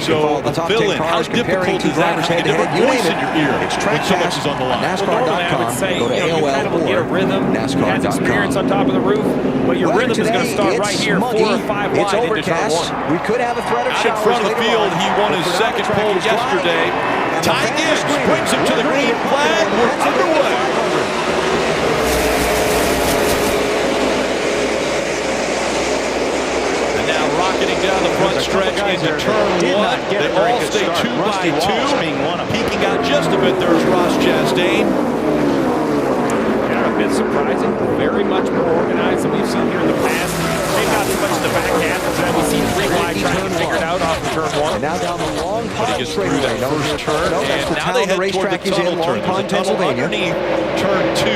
So fill in. How difficult is that? You never voice in your ear when so much is on the line. NASCAR.com. Go to AOL get a rhythm. NASCAR.com. Has experience on top of the roof, but your rhythm is going to start right here, 4 or 5 wide. It's overcast. We could have a threat of showers. Out in front of the field, he won his second pole yesterday. Ty Gibbs brings him to the green flag. We're underway. And now rocketing down the front stretch into turn 1. They all stay 2 by 2. Peeking out just a bit there is Ross Chastain. A bit surprising, very much more organized than we've seen here in the past. They've got too much in the back half, and then we see 3 wide trying to figure it out off of turn 1. And now down the long pond He gets through that first turn, and now they head toward the tunnel turn. There's a tunnel underneath turn 2.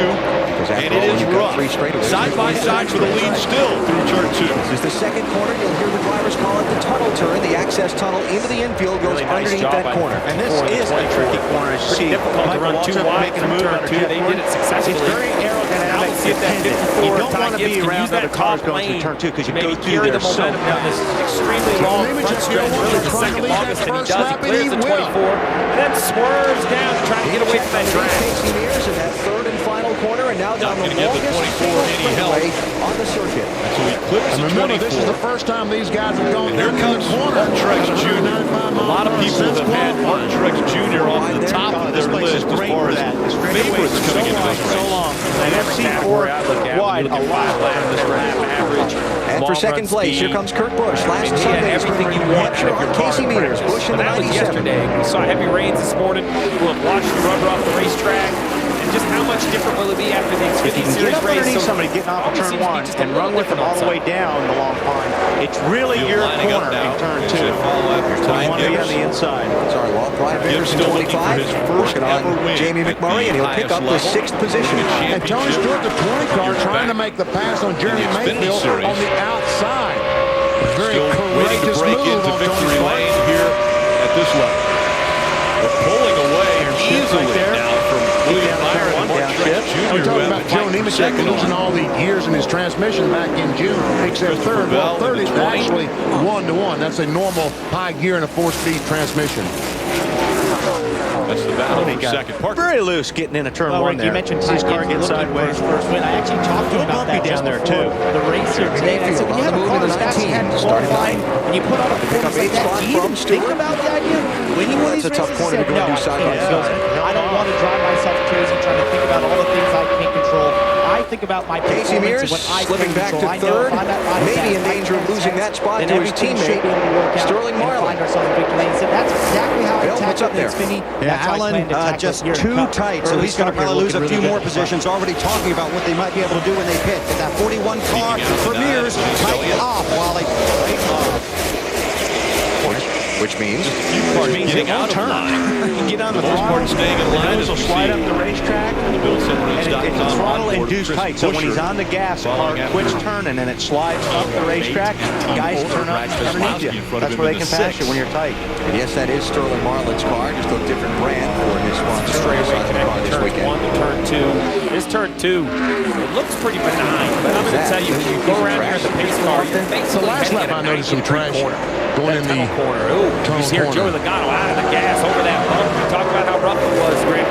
And it is rough. Side by side for the lead still through turn 2. This is the second corner. You'll hear the drivers call it the tunnel turn. The access tunnel into the infield goes underneath that corner. And this is a tricky corner. It's pretty difficult to run 2 wide from turn 2. They did it successfully. It's very aerodynamic. You don't want to be around other cars going through turn 2 because you go through there so fast. This extremely long front stretch, really the second longest, and he does. He clears the 24 and then swerves down to try to get away from that drag. Casey Mears in that third and final corner, and now down the longest straightaway on the circuit. So he clears the 24. This is the first time these guys have gone here comes Martin Truex Jr. A lot of people have had Martin Truex Jr. off the top of their list as far as favorites coming into this race. And every category I look at, wide, a lot of this lap average. And for second place, here comes Kurt Busch. Last Sunday, everything you want if your Casey Mears. Busch in the 97. That was yesterday. We saw heavy rains this morning. We'll have watched the rubber off the racetrack. And just how much different will it be after the Xfinity Series race? Underneath somebody getting off of turn 1 and run with them all the way down the long pond. It's really your corner in turn 2. You want to be on the inside. Sorry, Walt. Brian Vickers in 25. Working on Jamie McMurray, and he'll pick up the 6th position. And Tony Stewart, the 20 car, trying to make the pass on Jeremy Mayfield on the outside. Very courageous break move into on victory Tony lane here at this level. They're pulling away easily now from William Byron and Martin Truex Jr. We're talking about Joe Nemechek losing all the gears in his transmission back in June. Makes their third. Well, third is actually 1-to-1. That's a normal high gear in a 4-speed transmission. That's the battle for second. Very loose getting in a turn 1 there. You mentioned his car getting sideways first win. I actually talked to him about that down there too. The race here today. I said, when you have a car as fast as you had qualifying, and you put on a performance like that, do you even think about the idea of winning one of these races? That's a tough corner to go and do side by side. I don't want to drive myself crazy trying to think about all the things I can't control. I think about my Casey Mears what I slipping back to third, maybe in danger of losing that spot to his teammate, Sterling Marlin. That's exactly how I tackled the Xfinity. Allen just too tight, so he's going to probably lose a few more positions. Already talking about what they might be able to do when they pit. But that 41 car for Mears tighten off while they which means getting out of line. Get on the throttle, staying in line, will slide up the racetrack, and it's throttle induced height. So when he's on the gas, the car quits turning and it slides up the racetrack. Guys turn up underneath you. That's where they can pass you when you're tight. And yes, that is Sterling Marlin's car, just a different brand for his sponsor. Straightaway connected this weekend. 1 to turn 2. This turn 2, it looks pretty benign, but I'm going to tell you, when you go around here in the pace car, you're basically last lap I noticed some trash going in the corner. You see Joey Logano out of the gas over that bump. We talked about how rough it was, Grant.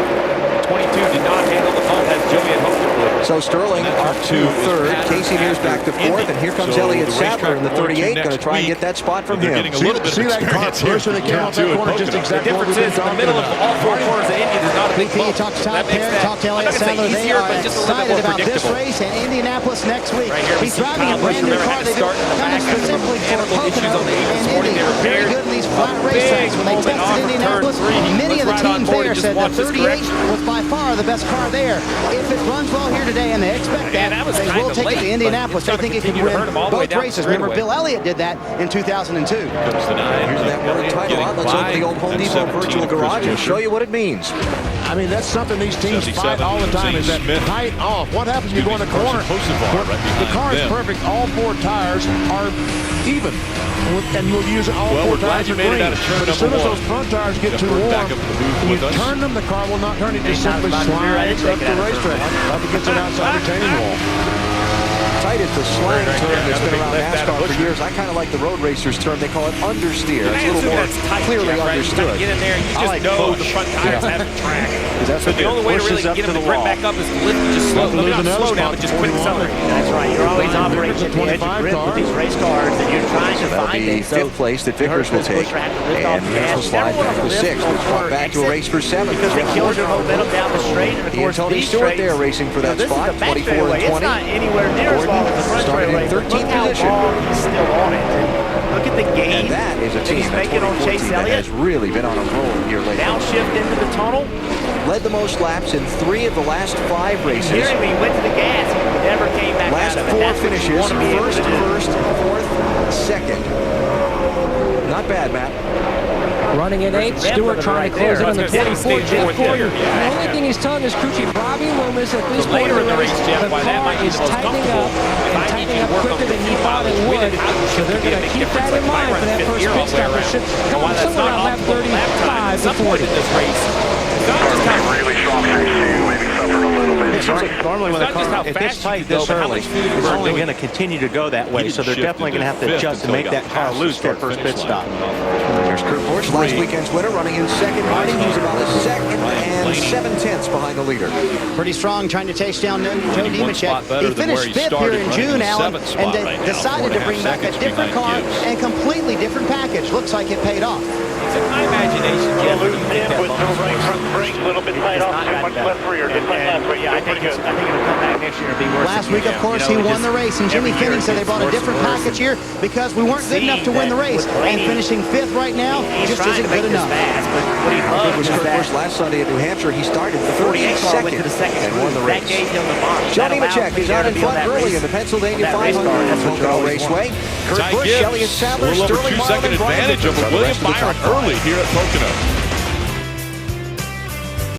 22 did not handle the bump as Joey had hoped it would. So Sterling up to third, Casey Mears back to fourth, and here comes Elliott Sadler in the 38, going to try and get that spot from him. See that car push when they came off that corner, just exactly what we've been talking about. The middle of all 4 corners of Indy is not a big bump. Talk to Tom Perry, talk to Elliott Sadler. They are excited about this race and Indianapolis next week. He's driving a brand new car they built specifically for Pocono and Indy. Very good in these flat racetracks. When they tested Indianapolis, many of the teams there said the 38 was by far the best car there. If it runs well here today, and they expect that, they will take it to Indianapolis. They think it can win both races. Remember, Bill Elliott did that in 2002. Here's that word title on. Let's open the old Home Depot virtual garage and show you what it means. I mean, that's something these teams fight all the time, is that tight off. What happens when you go in a corner? The car is perfect. All 4 tires are even. And you'll use all 4 tires for green. But as soon as those front tires get too warm, when you turn them, the car will not turn. It just simply slides up the racetrack. Up against an outside retaining wall. tight is the slang term that's been around NASCAR for years. I kind of like the road racers term. They call it understeer. It's a little more clearly understood. Get in there, you just know the front tires have the track. So the only way to really get them to grip back up is to lift and just slow. Not slow down, but just quit accelerating. That's right. You're always operating at the edge of grip with these race cars, and you're trying to find it. So fifth place that Vickers will take, and will slide back to sixth, which brought back to a race for seventh. Because it kills your momentum down the straight, and of course Tony Stewart there racing for that spot, 24 and 20. It's not anywhere near as long as the front straightaway. Started in 13th position. He's still on it. Look at the gain. And that is a team he's making on Chase that Elliott. has really been on a roll here lately. Downshift into the tunnel. Led the most laps in 3 of the last 5 races. Hearing me, he went to the gas. He never came back last out of it. Last 4 That's finishes, first, 4th, 2nd. Not bad, Matt. Running in 8th, Stewart trying to close it on the 24. Jeff Gordon. The only thing he's telling his crew chief, Robbie Loomis, at this point in the race, the car is tightening up and tightening up quicker than he thought it would. So they're going to keep that in mind for that first pit stop. It should come on somewhere around lap 35 to 40. Really strong maybe suffered a little bit. Normally when the car, if it's tight this early, it's only going to continue to go that way. So they're definitely going to have to adjust and make that car lose their first pit stop. There's Kurt Busch, last weekend's winner, running in second riding. He's about a second and 7/10 behind the leader. Pretty strong, trying to chase down Joe Nemechek. He finished 5th here in June, Alan, and decided to bring back a different car and completely different package. Looks like it paid off. It's in my imagination, Jeff. With no right front brake, a little bit tight off, too much left rear. Yeah, I think it'll come back next year and be worse. Last week, of course, he won the race, and Jimmy Finning said they brought a different package here because we weren't good enough to win the race. And finishing 5th right now just isn't good enough. What he was Kurt Busch last Sunday at New Hampshire. He started the 42nd and won the race. Joe Nemechek is out in front early in the Pennsylvania 500 at Pocono Raceway. Kurt Busch, Elliott Sadler, Sterling Marlin, second advantage over William Byron early here at Pocono.